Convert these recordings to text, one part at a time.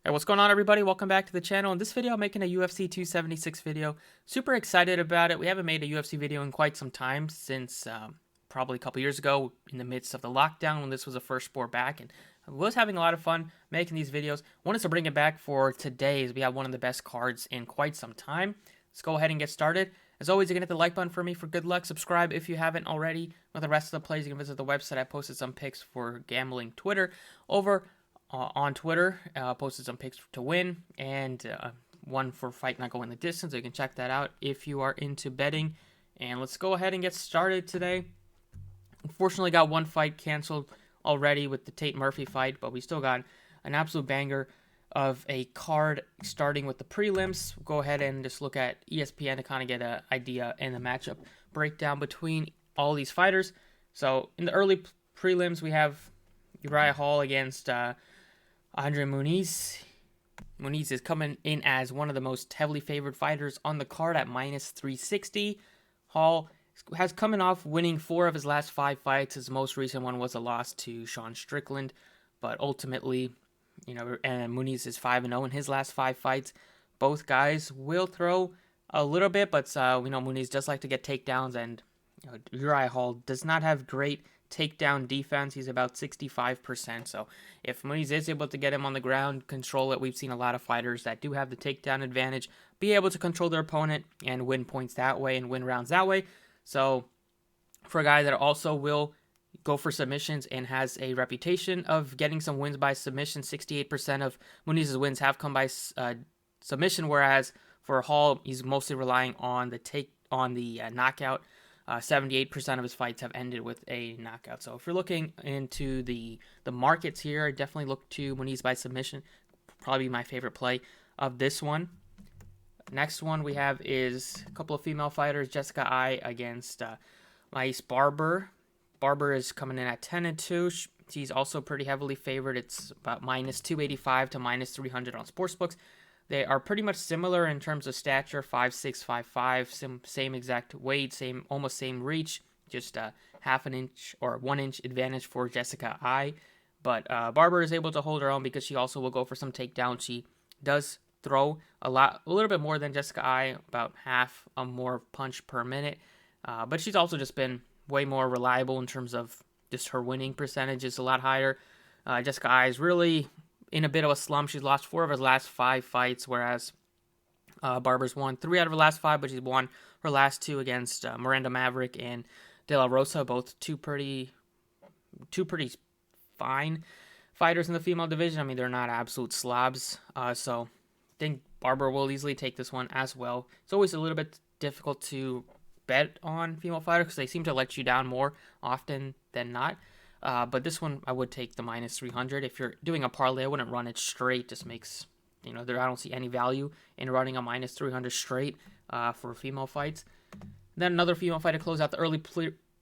Hey, what's going on, everybody? Welcome back to the channel. In this video, I'm making a UFC 276 video. Super excited about it. We haven't made a UFC video in quite some time, since probably a couple years ago in the midst of the lockdown when this was the first sport back, and I was having a lot of fun making these videos. Wanted to bring it back for today as we have one of the best cards in quite some time. Let's go ahead and get started. As always, you can hit the like button for me for good luck. Subscribe if you haven't already. With the rest of the plays, you can visit the website. I posted some picks for gambling Twitter over on Twitter. Posted some picks to win and one for fight not going the distance. So you can check that out if you are into betting. And let's go ahead and get started today. Unfortunately, got one fight canceled already with the Tate Murphy fight, but we still got an absolute banger of a card starting with the prelims. We'll go ahead and just look at ESPN to kind of get an idea and the matchup breakdown between all these fighters. So in the early prelims, we have Uriah Hall against Andre Muniz. Muniz is coming in as one of the most heavily favored fighters on the card at minus 360. Hall has coming off winning 4 of his last 5 fights. His most recent one was a loss to Sean Strickland, but ultimately, and Muniz is 5-0 in his last 5 fights. Both guys will throw a little bit, but we know Muniz does like to get takedowns, and Uriah Hall does not have great takedown defense. He's about 65%. So if Muniz is able to get him on the ground, control it, we've seen a lot of fighters that do have the takedown advantage, be able to control their opponent and win points that way and win rounds that way. So for a guy that also will go for submissions and has a reputation of getting some wins by submission, 68% of Muniz's wins have come by submission, whereas for Hall, he's mostly relying on the knockout. 78% of his fights have ended with a knockout. So if you're looking into the markets here, I definitely look to Muniz by submission. Probably my favorite play of this one. Next one we have is a couple of female fighters. Jessica Eye against Mais Barber. Barber is coming in at 10-2. She's also pretty heavily favored. It's about minus 285 to minus 300 on sportsbooks. They are pretty much similar in terms of stature, 5'6", 5'5", same exact weight, almost same reach, just half an inch or 1 inch advantage for Jessica Eye. But Barber is able to hold her own because she also will go for some takedowns. She does throw a little bit more than Jessica Eye, about half a more punch per minute. But she's also just been way more reliable in terms of just her winning percentage is a lot higher. Jessica Eye is really in a bit of a slump. She's lost 4 of her last 5 fights, whereas Barber's won 3 out of her last 5, but she's won her last 2 against Miranda Maverick and De La Rosa, both two pretty fine fighters in the female division. I mean, they're not absolute slobs, so I think Barber will easily take this one as well. It's always a little bit difficult to bet on female fighters because they seem to let you down more often than not. But this one, I would take the minus 300. If you're doing a parlay, I wouldn't run it straight. Just makes, I don't see any value in running a minus 300 straight for female fights. Then another female fight to close out the early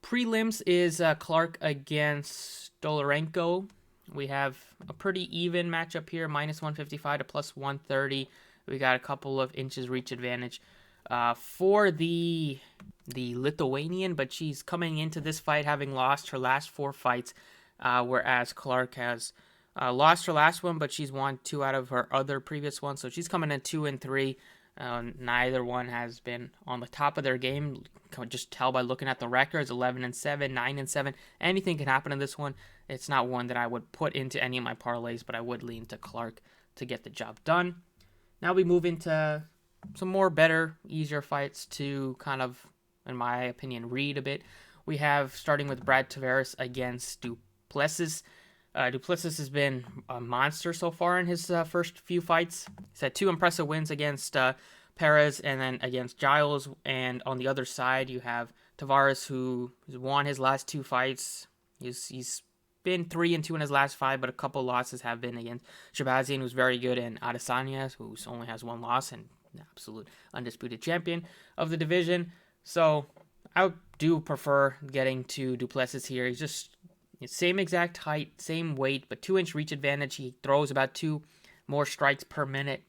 prelims is Clark against Stolarenko. We have a pretty even matchup here, minus 155 to plus 130. We got a couple of inches reach advantage for the Lithuanian, but she's coming into this fight having lost her last 4 fights, whereas Clark has lost her last one, but she's won 2 out of her other previous ones, so she's coming in 2-3. Neither one has been on the top of their game. Can just tell by looking at the records: 11-7, 9-7. Anything can happen in this one. It's not one that I would put into any of my parlays, but I would lean to Clark to get the job done. Now we move into some more better, easier fights to kind of, in my opinion, read a bit. We have, starting with Brad Tavares against Duplessis. Duplessis has been a monster so far in his first few fights. He's had 2 impressive wins against Perez and then against Giles. And on the other side, you have Tavares, who has won his last 2 fights. He's been 3-2 in his last 5, but a couple losses have been against Shabazian, who's very good, and Adesanya, who only has 1 loss and absolute undisputed champion of the division. So I do prefer getting to Duplessis here. He's just same exact height, same weight, but 2 inch reach advantage. He throws about 2 more strikes per minute,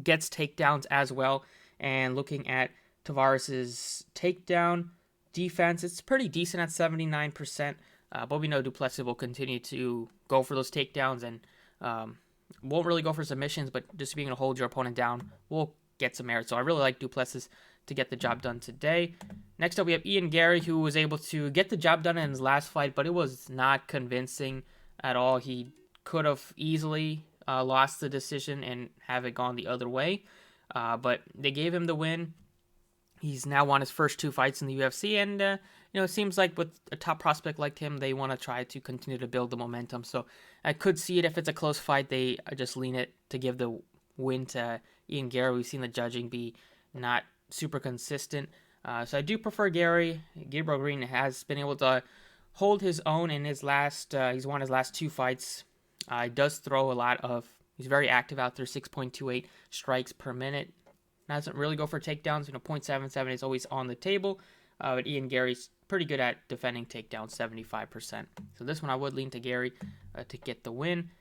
gets takedowns as well. And looking at Tavares' takedown defense, it's pretty decent at 79%. But we know Duplessis will continue to go for those takedowns and Won't really go for submissions, but just being able to hold your opponent down will get some merit. So I really like Duplessis to get the job done today. Next up, we have Ian Gary, who was able to get the job done in his last fight, but it was not convincing at all. He could have easily lost the decision and have it gone the other way, but they gave him the win. He's now won his first 2 fights in the UFC, and it seems like with a top prospect like him, they want to try to continue to build the momentum. So I could see it if it's a close fight, they just lean it to give the win to Ian Gary. We've seen the judging be not super consistent, so I do prefer Gary. Gabriel Green has been able to hold his own in his last. He's won his last 2 fights. He does throw a lot of. He's very active out there, 6.28 strikes per minute. Doesn't really go for takedowns. 0.77 is always on the table. But Ian Gary's pretty good at defending takedowns, 75%. So this one I would lean to Gary to get the win.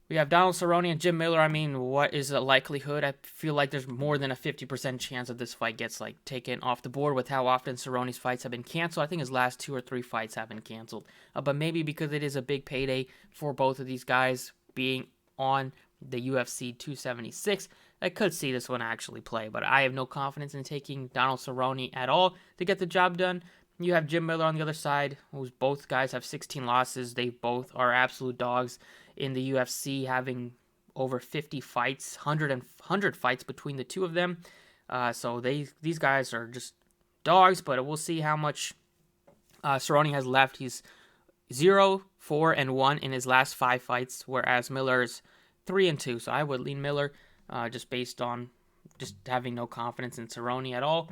We have Donald Cerrone and Jim Miller. I mean, what is the likelihood? I feel like there's more than a 50% chance that this fight gets taken off the board with how often Cerrone's fights have been canceled. I think his last 2 or 3 fights have been canceled. But maybe because it is a big payday for both of these guys being on the UFC 276, I could see this one actually play, but I have no confidence in taking Donald Cerrone at all to get the job done. You have Jim Miller on the other side, who's both guys have 16 losses. They both are absolute dogs in the UFC, having over 50 fights, 100 fights between the two of them. So these guys are just dogs, but we'll see how much Cerrone has left. He's 0-4-1 in his last 5 fights, whereas Miller's 3-2. So I would lean Miller. Just based on just having no confidence in Cerrone at all.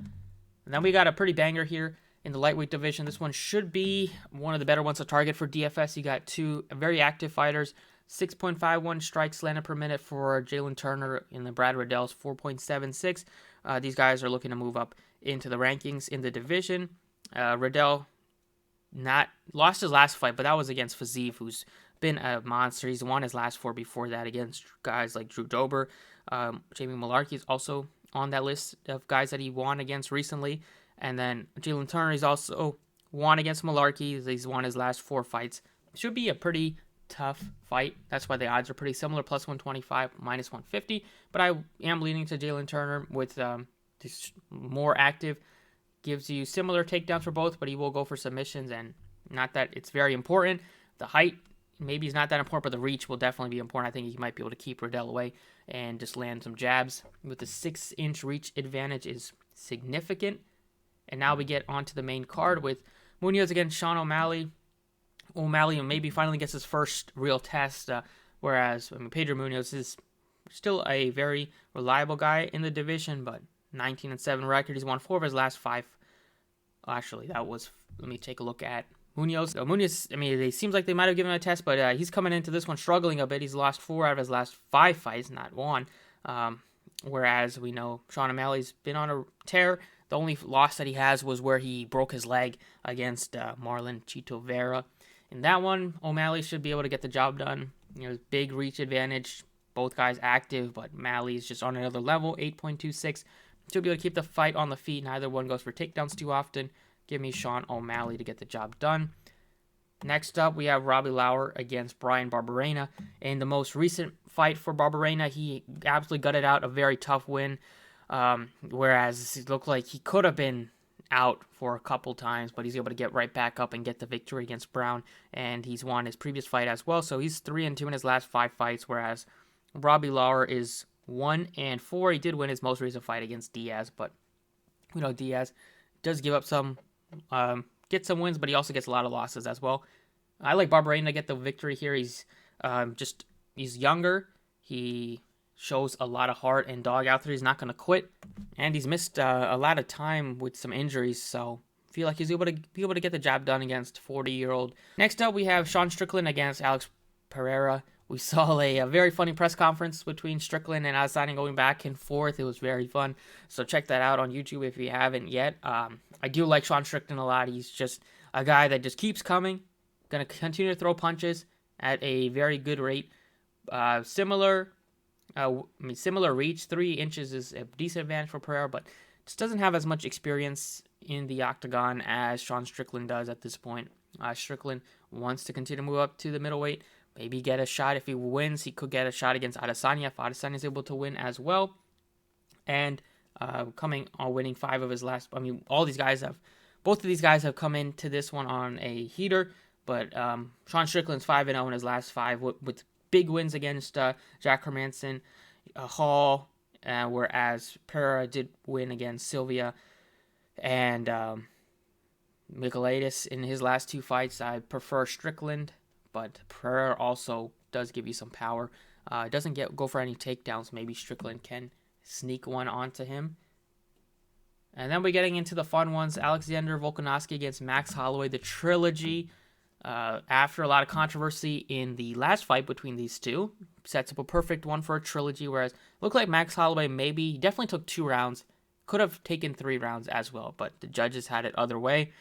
And then we got a pretty banger here in the lightweight division. This one should be one of the better ones to target for DFS. You got 2 very active fighters, 6.51 strikes landed per minute for Jalen Turner and the Brad Riddell's 4.76. These guys are looking to move up into the rankings in the division. Riddell not lost his last fight, but that was against Fiziev, who's been a monster. He's won his last 4 before that against guys like Drew Dober. Jamie Malarkey is also on that list of guys that he won against recently. And then Jalen Turner is also won against Malarkey. He's won his last 4 fights. Should be a pretty tough fight. That's why the odds are pretty similar, plus 125, minus 150. But I am leaning to Jalen Turner with just more active. Gives you similar takedowns for both, but he will go for submissions. And not that it's very important. The height maybe is not that important, but the reach will definitely be important. I think he might be able to keep Riddell away and just land some jabs. With the 6-inch reach advantage is significant. And now we get onto the main card with Munoz against Sean O'Malley. O'Malley maybe finally gets his first real test, whereas Pedro Munoz is still a very reliable guy in the division, but 19-7 record. He's won 4 of his last 5. Actually, let me take a look at Munoz. Munoz, I mean, it seems like they might have given him a test, but he's coming into this one struggling a bit. He's lost 4 out of his last 5 fights, not 1. Whereas we know Sean O'Malley's been on a tear. The only loss that he has was where he broke his leg against Marlon Chito Vera. In that one, O'Malley should be able to get the job done. Big reach advantage. Both guys active, but O'Malley's just on another level, 8.26. Should be able to keep the fight on the feet. Neither one goes for takedowns too often. Give me Sean O'Malley to get the job done. Next up, we have Robbie Lawler against Brian Barberena. In the most recent fight for Barberena, he absolutely gutted out a very tough win. Whereas it looked like he could have been out for a couple times, but he's able to get right back up and get the victory against Brown. And he's won his previous fight as well. So he's 3-2 in his last 5 fights, whereas Robbie Lawler is 1-4. He did win his most recent fight against Diaz, but we know Diaz does give up some, get some wins, but he also gets a lot of losses as well. I like Barberena to get the victory here. He's younger. He shows a lot of heart and dog out there. He's not going to quit, and he's missed a lot of time with some injuries, so I feel like he's able to get the job done against 40-year-old. Next up, we have Sean Strickland against Alex Pereira. We saw a very funny press conference between Strickland and Adesanya going back and forth. It was very fun, so check that out on YouTube if you haven't yet. I do like Sean Strickland a lot. He's just a guy that just keeps coming, going to continue to throw punches at a very good rate. Similar reach. 3 inches is a decent advantage for Pereira, but just doesn't have as much experience in the octagon as Sean Strickland does at this point. Strickland wants to continue to move up to the middleweight, maybe get a shot. If he wins, he could get a shot against Adesanya if Adesanya is able to win as well. And winning 5 of his last. I mean, both of these guys have come into this one on a heater. But Sean Strickland's 5-0 in his last 5 with big wins against Jack Hermanson, Hall, whereas Pereira did win against Sylvia and Michailidis in his last 2 fights. I prefer Strickland, but Pereira also does give you some power. Doesn't go for any takedowns. Maybe Strickland can sneak one onto him. And then we're getting into the fun ones. Alexander Volkanovski against Max Holloway, the trilogy. After a lot of controversy in the last fight between these two, sets up a perfect one for a trilogy, whereas it looked like Max Holloway he definitely took 2 rounds, could have taken 3 rounds as well, but the judges had it other way.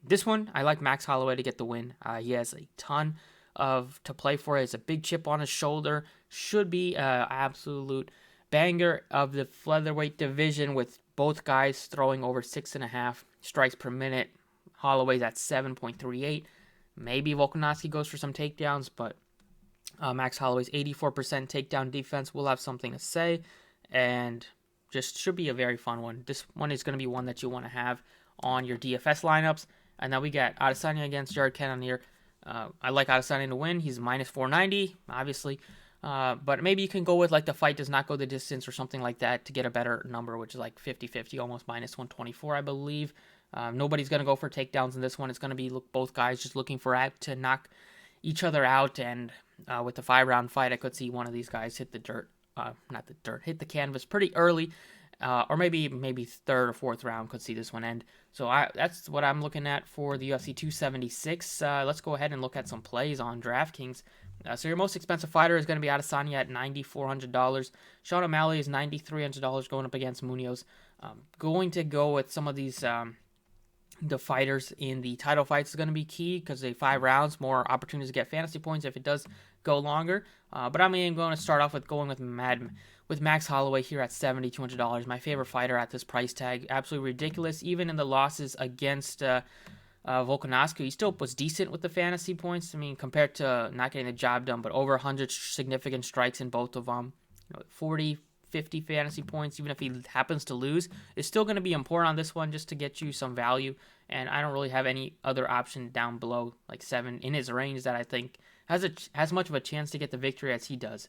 This one, I like Max Holloway to get the win. He has a ton to play for. He has a big chip on his shoulder. Should be an absolute banger of the featherweight division, with both guys throwing over 6.5 strikes per minute. Holloway's at 7.38. Maybe Volkanovski goes for some takedowns, but Max Holloway's 84% takedown defense will have something to say, and just should be a very fun one. This one is going to be one that you want to have on your DFS lineups. And then we got Adesanya against Jared Cannonier. I like Adesanya to win. He's minus 490, obviously. But maybe you can go with like the fight does not go the distance or something like that to get a better number, which is like 50-50, almost minus 124, I believe. Nobody's going to go for takedowns in this one. It's going to be both guys just looking to knock each other out. And with the 5-round fight, I could see one of these guys hit hit the canvas pretty early. Or maybe 3rd or 4th round could see this one end. So that's what I'm looking at for the UFC 276. Let's go ahead and look at some plays on DraftKings. So your most expensive fighter is going to be Adesanya at $9,400. Sean O'Malley is $9,300 going up against Munoz. Going to go with some of these the fighters in the title fights is going to be key because they 5 rounds, more opportunities to get fantasy points if it does go longer. But I'm going to start off with going with Max Holloway here at $7,200. My favorite fighter at this price tag. Absolutely ridiculous. Even in the losses against Volkanovski, he still was decent with the fantasy points. I mean, compared to not getting the job done, but over 100 significant strikes in both of them. 40, 50 fantasy points, even if he happens to lose, is still going to be important on this one just to get you some value. And I don't really have any other option down below, like 7 in his range that I think has much of a chance to get the victory as he does.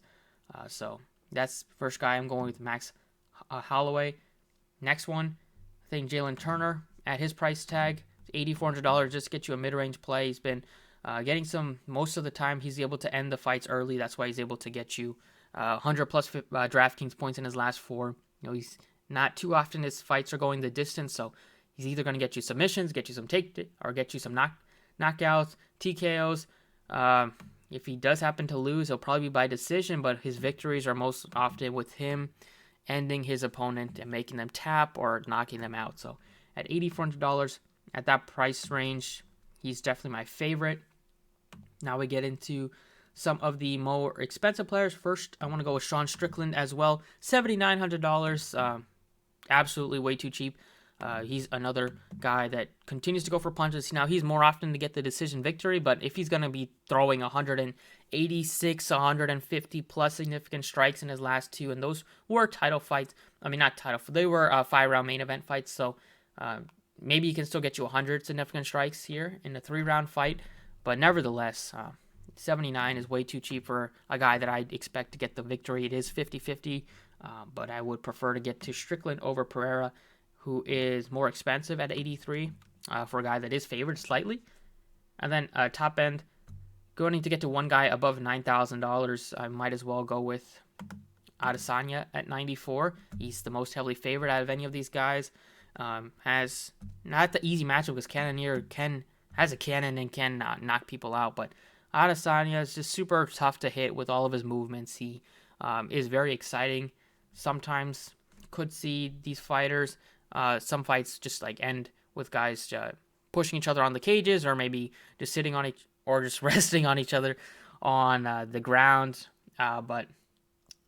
So that's the first guy I'm going with, Max Holloway. Next one, I think Jalen Turner at his price tag, $8,400, just get you a mid-range play. He's been getting most of the time he's able to end the fights early. That's why he's able to get you 100 plus DraftKings points in his last 4. He's not too often his fights are going the distance, so he's either going to get you submissions, get you some or get you some knockouts, TKOs. If he does happen to lose, he'll probably be by decision, but his victories are most often with him ending his opponent and making them tap or knocking them out. So at $8,400, at that price range, he's definitely my favorite. Now we get into some of the more expensive players. First, I want to go with Sean Strickland as well. $7,900, absolutely way too cheap. He's another guy that continues to go for punches. Now, he's more often to get the decision victory, but if he's going to be throwing 186, 150 plus significant strikes in his last 2, and those were title fights. I mean, not title, they were 5-round main event fights, so maybe he can still get you 100 significant strikes here in a 3-round fight, but nevertheless, 79 is way too cheap for a guy that I expect to get the victory. It is 50-50, but I would prefer to get to Strickland over Pereira, who is more expensive at 83 for a guy that is favored slightly. And then top end, going to get to one guy above $9,000, I might as well go with Adesanya at 94. He's the most heavily favored out of any of these guys. Has not the easy matchup because Cannonier has a cannon and can knock people out, but Adesanya is just super tough to hit with all of his movements. He is very exciting. Sometimes could see these fighters, some fights just like end with guys pushing each other on the cages, or maybe just sitting on or just resting on each other on the ground. But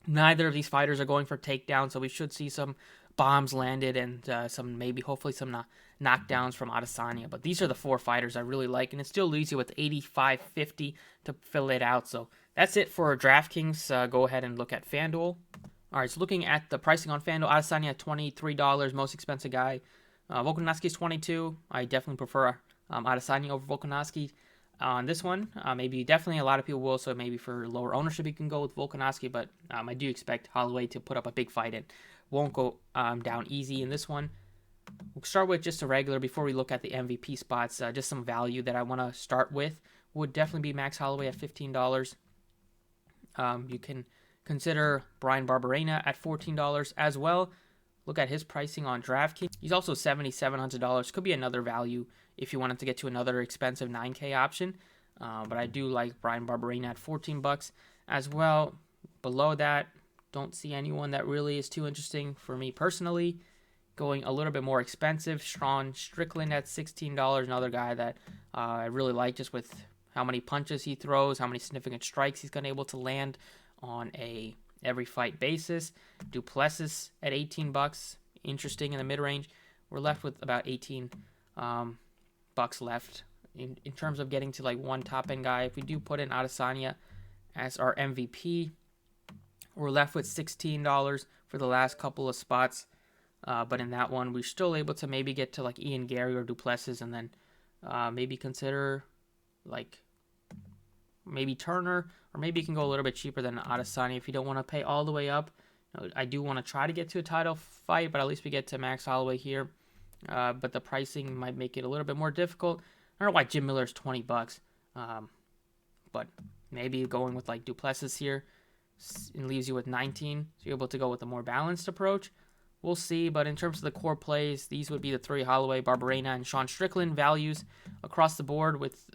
neither of these fighters are going for takedowns, so we should see some bombs landed and hopefully some knockdowns from Adesanya. But these are the 4 fighters I really like, and it still leaves you with 85.50 to fill it out. So That's it for DraftKings. Go ahead and look at FanDuel. All right, so looking at the pricing on FanDuel, Adesanya at $23, most expensive guy. Volkanovski is $22. I definitely prefer Adesanya over Volkanovski on this one. Maybe definitely a lot of people will, so maybe for lower ownership you can go with Volkanovski, but I do expect Holloway to put up a big fight and won't go down easy in this one. We'll start with just a regular before we look at the MVP spots. Just some value that I want to start with would definitely be Max Holloway at $15. You can consider Brian Barberena at $14 as well. Look at his pricing on DraftKings. He's also $7,700. Could be another value if you wanted to get to another expensive 9K option. But I do like Brian Barberena at $14 as well. Below that, don't see anyone that really is too interesting for me personally. Going a little bit more expensive, Sean Strickland at $16. Another guy that I really like just with how many punches he throws, how many significant strikes he's been able to land on a every fight basis. Duplessis at $18, interesting in the mid-range. We're left with about 18 bucks left in terms of getting to like one top-end guy. If we do put in Adesanya as our MVP, we're left with $16 for the last couple of spots. But in that one, we're still able to maybe get to like Ian Gary or Duplessis, and then maybe consider like maybe Turner, or maybe you can go a little bit cheaper than Adesanya if you don't want to pay all the way up. I do want to try to get to a title fight, but at least we get to Max Holloway here. But the pricing might make it a little bit more difficult. I don't know why Jim Miller's $20, but maybe going with like Duplessis here and leaves you with 19, so you're able to go with a more balanced approach. We'll see, but in terms of the core plays, these would be the three: Holloway, Barberena, and Sean Strickland values across the board with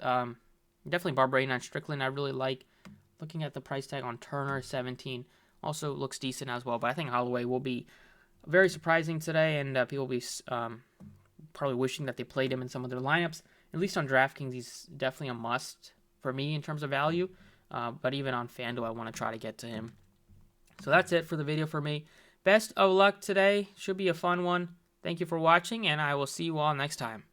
definitely Barberena and Strickland I really like. Looking at the price tag on Turner, 17, also looks decent as well, but I think Holloway will be very surprising today, and people will be probably wishing that they played him in some of their lineups. At least on DraftKings, he's definitely a must for me in terms of value, but even on FanDuel, I want to try to get to him. So that's it for the video for me. Best of luck today. Should be a fun one. Thank you for watching, and I will see you all next time.